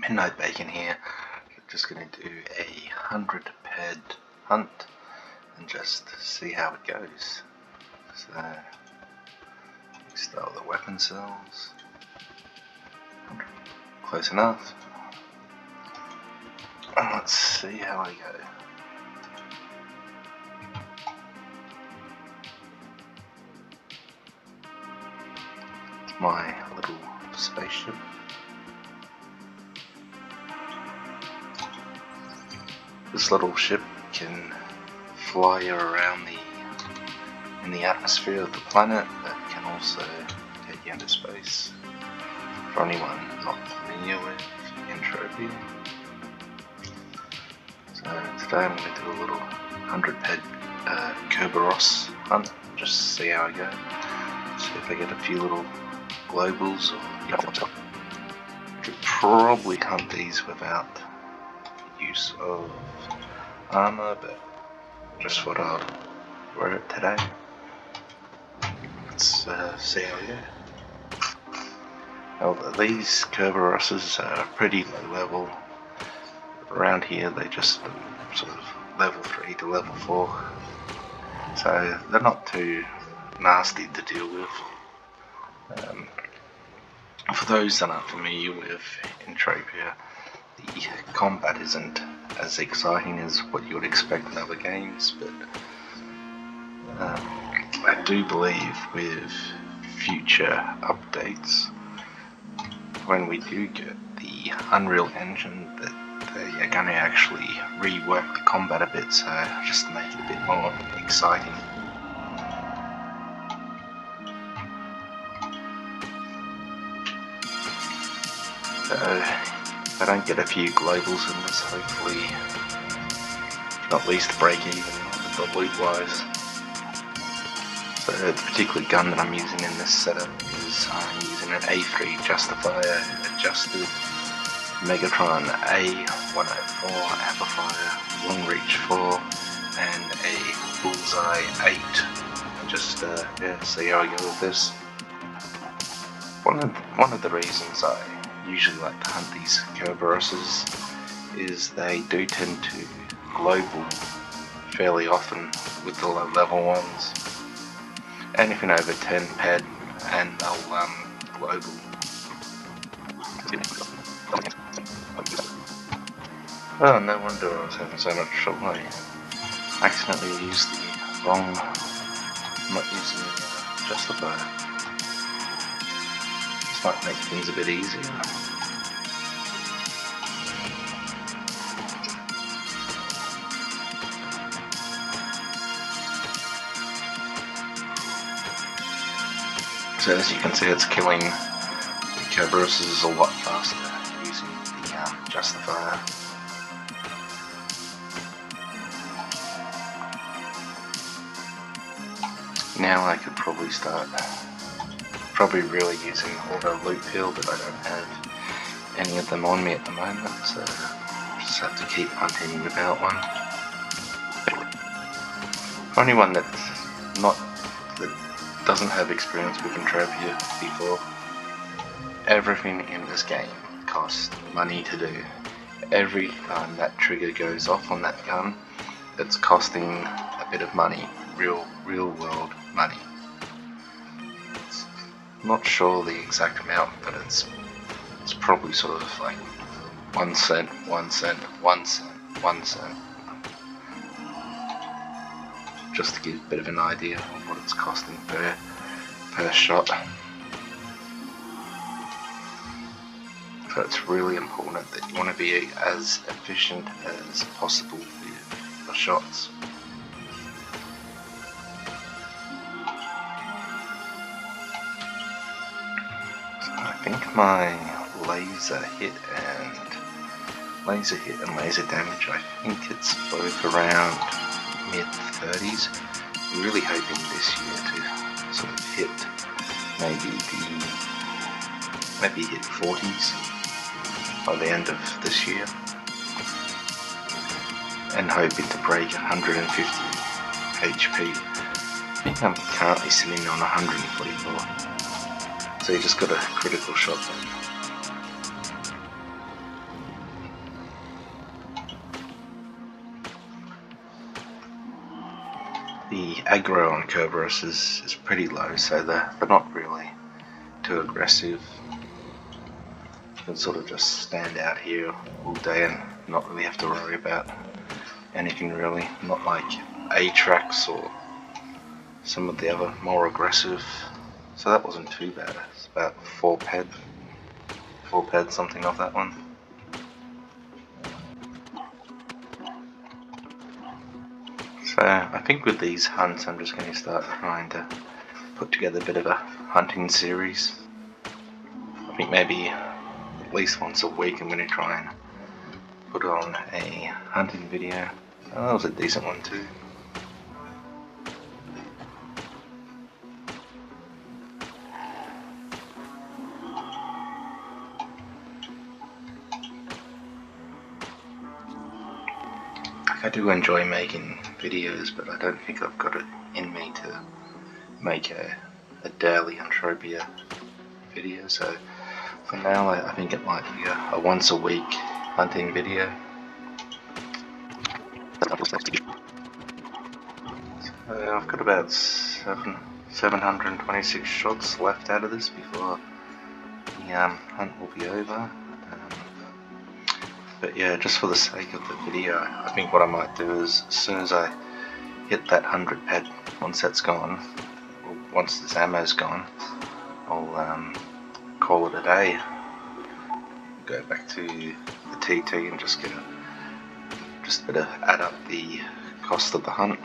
Midnight Bacon here. Just going to do a 100 ped hunt and just see how it goes. So, start with the weapon cells. Close enough. And let's see how I go. My little spaceship. This little ship can fly around in the atmosphere of the planet, but can also take you into space. For anyone not familiar with Entropia. So today I'm going to do a little 100 ped Kerberos hunt, just see how I go. See if I get a few little globals or could probably hunt these without use of armor, but just thought I'd wear it today. Let's see how we go. Well, these Kerberoses are pretty low level. Around here they just sort of level 3 to level 4, so they're not too nasty to deal with. For those that aren't familiar with Entropia, the combat isn't as exciting as what you would expect in other games, but I do believe with future updates, when we do get the Unreal Engine, that they are going to actually rework the combat a bit, so just to make it a bit more exciting. So if I don't get a few globals in this, hopefully at least break even the loot wise. So the particular gun that I'm using in this setup is I'm using an A3 Justifier adjusted Megatron A104 amplifier, long reach 4, and a Bullseye 8. Just see how I go with this. One of the reasons I usually like to hunt these Kerberoses is they do tend to global fairly often with the low level ones. Anything over 10 ped and they'll global. Oh, no wonder I was having so much trouble. I accidentally used the wrong, I'm not using the Justifier. This might make things a bit easier. So as you can see, it's killing the Kerberoses a lot faster using the Justifier. Now I could probably start really using auto loot peel, but I don't have any of them on me at the moment, so just have to keep hunting without one. For anyone that doesn't have experience with Entropia before, everything in this game costs money to do. Every time that trigger goes off on that gun, it's costing a bit of money, real world money. I'm not sure the exact amount, but it's probably sort of like 1 cent, 1 cent, 1 cent, 1 cent. Just to give a bit of an idea of what it's costing per shot. So it's really important that you want to be as efficient as possible with the shots. So I think my laser hit and laser damage, I think it's both around mid-30s. I'm really hoping this year to sort of hit maybe hit 40s by the end of this year, and hoping to break 150 HP. I think I'm currently sitting on 144, so you just got a critical shot then. the aggro on Kerberos is pretty low, so they're not really too aggressive. You can sort of just stand out here all day and not really have to worry about anything really, not like Atrax or some of the other more aggressive. So that wasn't too bad. It's about 4 ped, something of that one. So I think with these hunts I'm just going to start trying to put together a bit of a hunting series. I think maybe at least once a week I'm going to try and put on a hunting video. Oh, that was a decent one too. I do enjoy making videos, but I don't think I've got it in me to make a daily Entropia video, so for now I think it might be a once a week hunting video. So I've got about 726 shots left out of this before the hunt will be over. But yeah, just for the sake of the video, I think what I might do is, as soon as I hit that 100 ped, once that's gone, or once this ammo's gone, I'll call it a day. Go back to the TT and just better add up the cost of the hunt.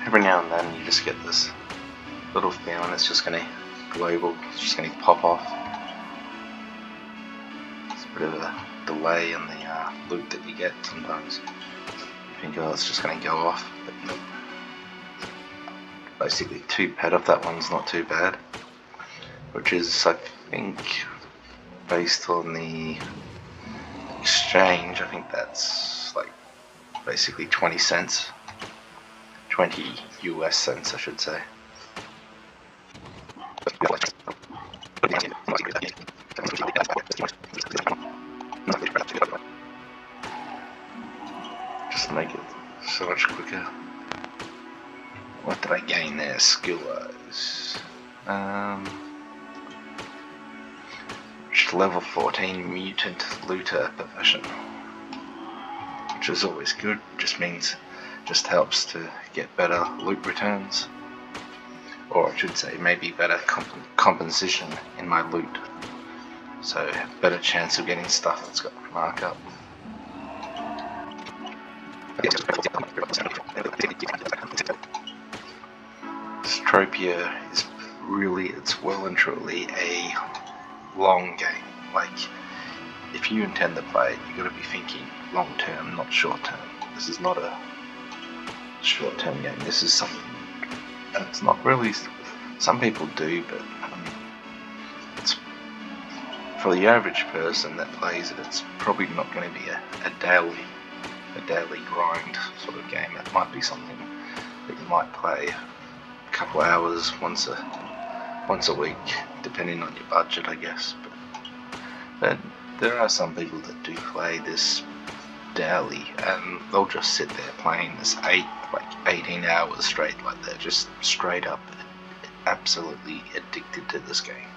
Every now and then you just get this little feeling it's just going to global, it's just going to pop off. It's a bit of a delay in the loot that you get sometimes. You think, oh, it's just going to go off, but nope. Basically 2 ped off that one's not too bad, which is, I think, based on the exchange, I think that's like basically 20 cents. 20 US cents, I should say. Just make it so much quicker. What did I gain there, skill-wise? Level 14 mutant looter profession, which is always good. Just helps to get better loot returns, or I should say maybe better compensation in my loot, so better chance of getting stuff that's got markup. Entropia is really, it's well and truly a long game. Like, if you intend to play it, you got to be thinking long term, not short term. This is not a short-term game. This is something, and it's not really, some people do, but it's, for the average person that plays it, it's probably not going to be a daily grind sort of game. It might be something that you might play a couple hours once a week, depending on your budget, I guess. But there are some people that do play this daily, and they'll just sit there playing this 18 hours straight, like they're just straight up absolutely addicted to this game.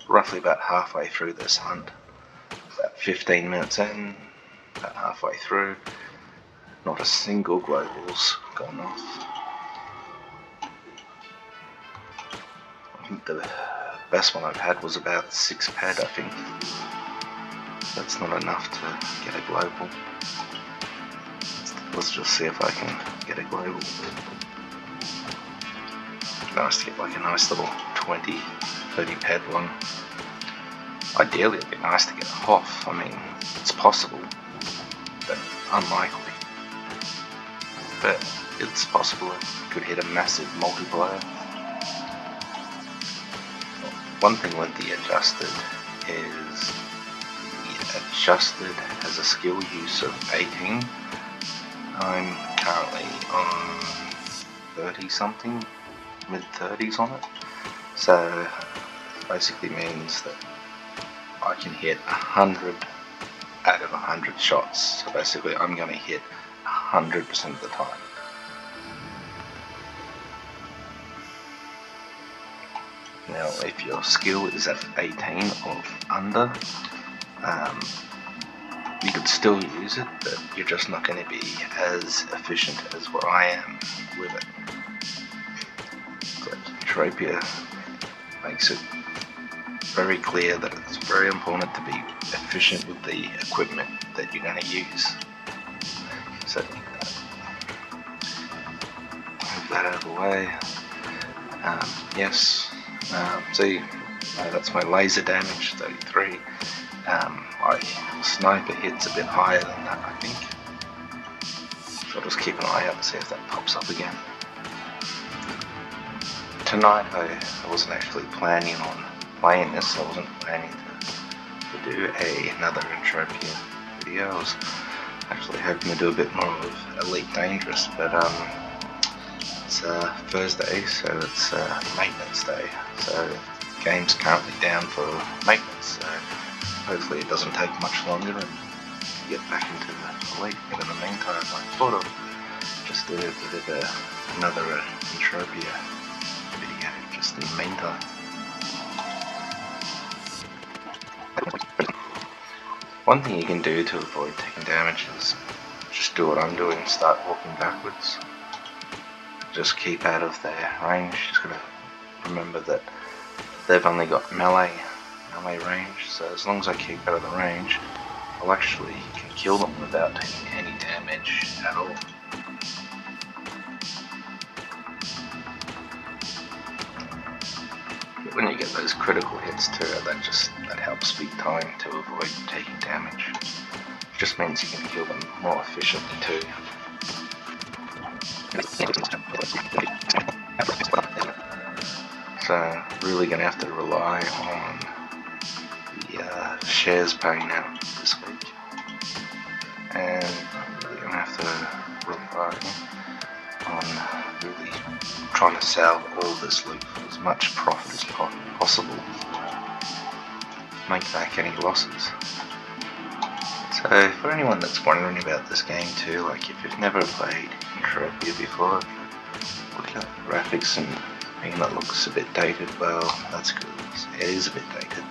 Roughly about halfway through this hunt, about 15 minutes in, about halfway through, not a single global's gone off. I think the best one I've had was about 6 ped, I think. That's not enough to get a global. Let's just see if I can get a global. Nice to get like a nice little 20, 30 ped one. Ideally it'd be nice to get it off. I mean, it's possible, but unlikely. But it's possible it could hit a massive multiplier. One thing with the adjusted is the adjusted has a skill use of 18. I'm currently on 30 something, mid 30s on it. So basically means that I can hit 100 out of 100 shots. So basically I'm going to hit 100% of the time. Now if your skill is at 18 or under, you could still use it, but you're just not going to be as efficient as what I am with it. Like Entropia makes it very clear that it's very important to be efficient with the equipment that you're going to use. So move that out of the way. Yes, see, that's my laser damage, 33. My sniper hits a bit higher than that, I think. So I'll just keep an eye out to see if that pops up again. Tonight I wasn't actually planning on playing this. I wasn't planning to do another Entropia video. I was actually hoping to do a bit more of Elite Dangerous, but it's Thursday, so it's maintenance day. So the game's currently down for maintenance. So hopefully it doesn't take much longer and get back into the Elite. But in the meantime, I thought of just do a bit of another Entropia video just in the meantime. One thing you can do to avoid taking damage is just do what I'm doing, start walking backwards. Just keep out of their range. Just gotta remember that they've only got melee range, so as long as I keep out of the range, I'll actually can kill them without taking any damage at all. But when you get those critical hits too, that helps big time to avoid taking damage. It just means you can kill them more efficiently too. So really going to have to rely on the shares paying out this week, and really going to have to rely on really trying to sell all this loot for as much profit as possible, make back any losses. So for anyone that's wondering about this game too, like if you've never played Entropia before, look at the graphics and thinking that looks a bit dated, well that's good, it is a bit dated.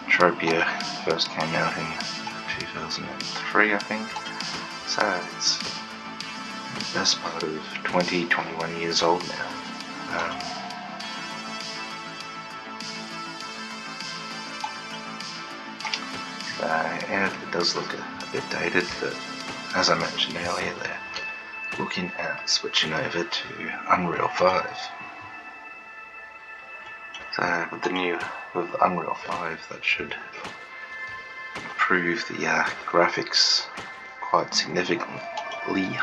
Entropia first came out in 2003 I think, so it's the best part of 21 years old now. And it does look a bit dated, but as I mentioned earlier, they're looking at switching over to Unreal 5. So with Unreal 5, that should improve the graphics quite significantly.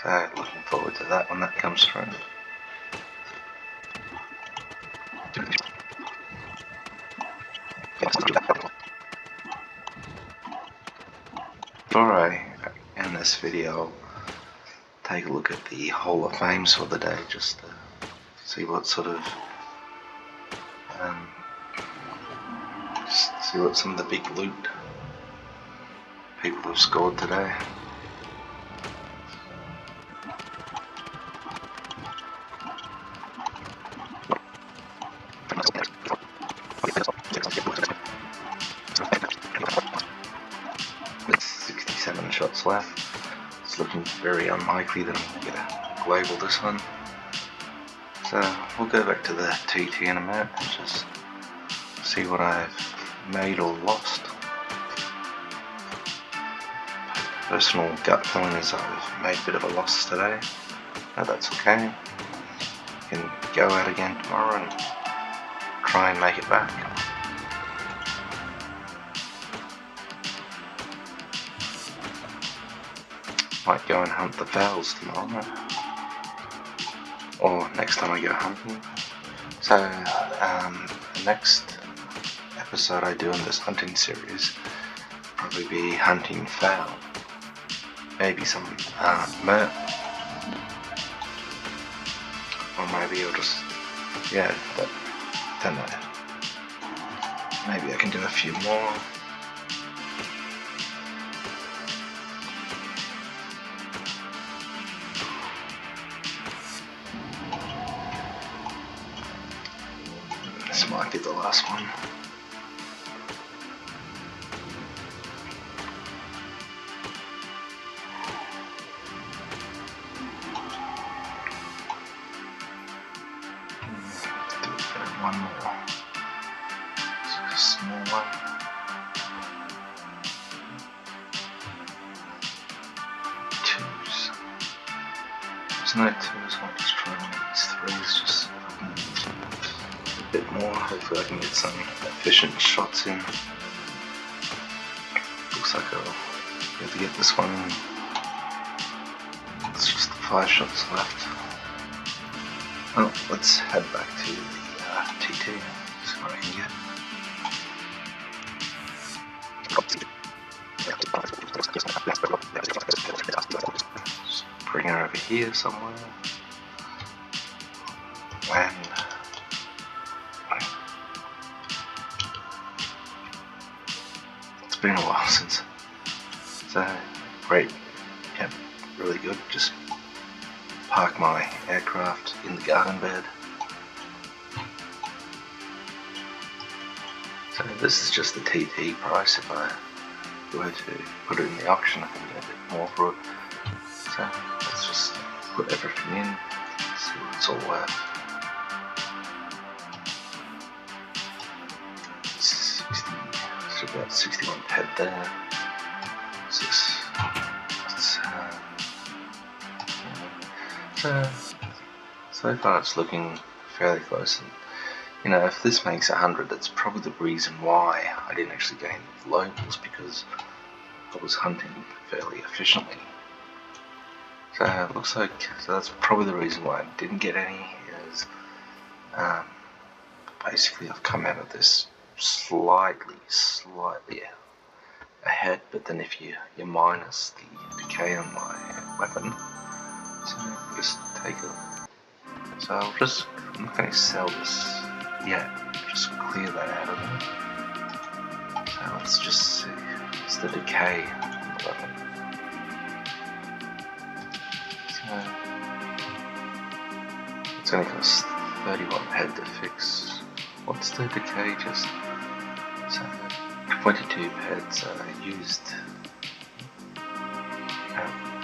So looking forward to that when that comes through. Before I end this video, I'll take a look at the Hall of Fames for the day, just to see what sort of see what some of the big loot people have scored today. With 67 shots left, it's looking very unlikely that I'm going to get a global this one. So we'll go back to the TT in a minute and just see what I've made or lost. Personal gut feeling is I've made a bit of a loss today, but that's okay. I can go out again tomorrow and try and make it back. Might go and hunt the fowls tomorrow, or next time I go hunting. So the next episode I do in this hunting series probably be hunting fowl, maybe some murp, or maybe I'll just, but don't know. Maybe I can do a few more. This might be the last one. Do it for one more. It's a small one. Twos. There's no twos, I'll just try one of these threes, just a bit more. Hopefully I can get some efficient shots in. Looks like I'll be able to get this one in. It's just 5 shots left. Well, let's head back to the TT, see what I can get. Just bring her over here somewhere. And it's been a while since. So great, yeah, really good. Just park my aircraft in the garden bed. So this is just the TT price. If I were to put it in the auction, I can get a bit more for it. So let's just put everything in, see what it's all worth. 60, so about 61 head there. So far it's looking fairly close, and if this makes 100, that's probably the reason why I didn't actually gain globals, because I was hunting fairly efficiently. So it looks like, that's probably the reason why I didn't get any, is basically I've come out of this slightly ahead, but then if you minus the decay on my weapon, so just take it. So I'm not going to sell this yet, just clear that out of there. So let's just see, it's the decay on the weapon. So it's only cost 31 head to fix. What's the decay just? So 22 heads used,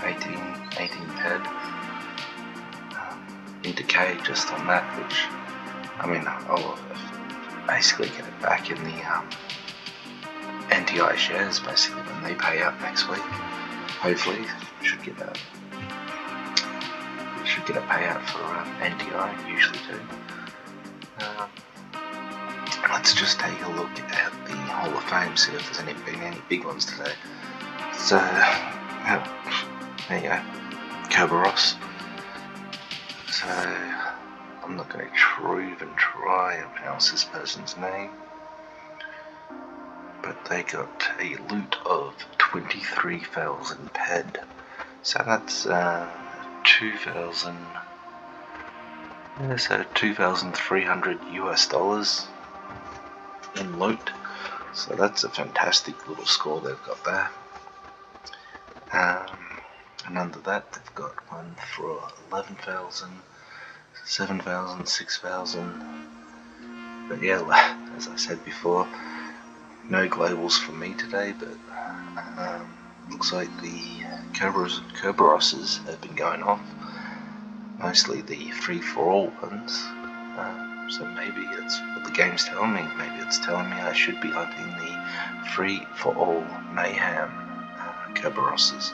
18 head in decay just on that, which, I mean, I'll basically get it back in the NTI shares basically when they pay out next week. Hopefully should get a payout for NTI, usually do. Let's just take a look at the Hall of Fame, see if there's been any big ones today. So there you go, Kerberos. So I'm not going to even try and pronounce this person's name, but they got a loot of 23,000 ped. So that's 2,300 US dollars in loot. So that's a fantastic little score they've got there. And under that they've got one for 11,000, 7,000, 6,000. But yeah, as I said before, no globals for me today, but looks like the Kerberoses have been going off, mostly the free-for-all ones. So maybe it's what the game's telling me. Maybe it's telling me I should be hunting the free-for-all mayhem Kerberoses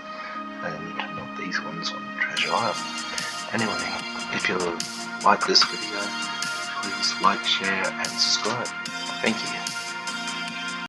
and not these ones on Treasure Isle. Anyway, if you like this video, please like, share, and subscribe. Thank you.